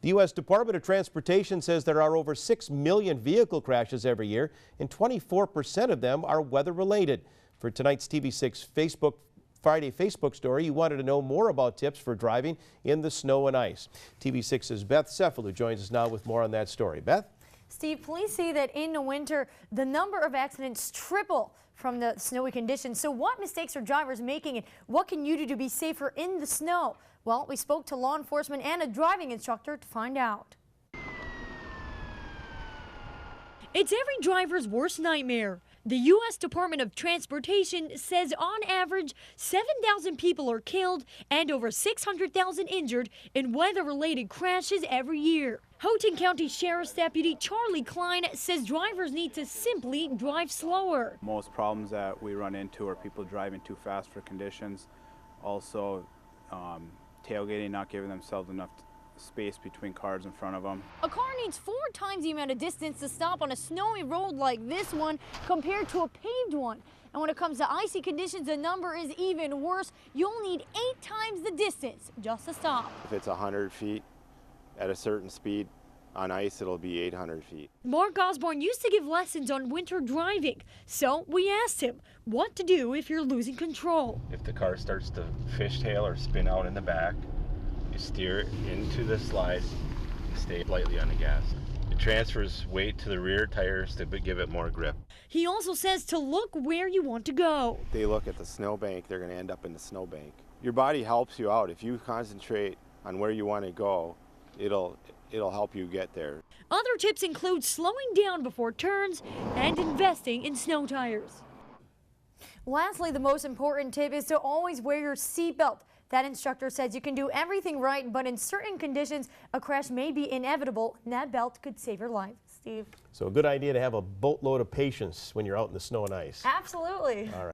The U.S. Department of Transportation says there are over 6 million vehicle crashes every year, and 24% of them are weather-related. For tonight's TV6 Friday Facebook story, you wanted to know more about tips for driving in the snow and ice. TV6's Beth Cefalu joins us now with more on that story. Beth? Steve, police say that in the winter, the number of accidents triple from the snowy conditions. So what mistakes are drivers making, and what can you do to be safer in the snow? Well, we spoke to law enforcement and a driving instructor to find out. It's every driver's worst nightmare. The U.S. Department of Transportation says on average 7,000 people are killed and over 600,000 injured in weather-related crashes every year. Houghton County Sheriff's Deputy Charlie Klein says drivers need to simply drive slower. Most problems that we run into are people driving too fast for conditions. Also, tailgating, not giving themselves enough space between cars in front of them. A car needs 4 times the amount of distance to stop on a snowy road like this one compared to a paved one. And when it comes to icy conditions, the number is even worse. You'll need 8 times the distance just to stop. If it's 100 feet at a certain speed on ice, it'll be 800 feet. Mark Osborne used to give lessons on winter driving, so we asked him what to do if you're losing control. If the car starts to fishtail or spin out in the back, you steer it into the slide and stay lightly on the gas. It transfers weight to the rear tires to give it more grip. He also says to look where you want to go. If they look at the snowbank, they're going to end up in the snowbank. Your body helps you out. If you concentrate on where you want to go, it'll help you get there. Other tips include slowing down before turns and investing in snow tires. Lastly, the most important tip is to always wear your seatbelt. That instructor says you can do everything right, but in certain conditions, a crash may be inevitable, and that belt could save your life. Steve? So a good idea to have a boatload of patience when you're out in the snow and ice. Absolutely. All right.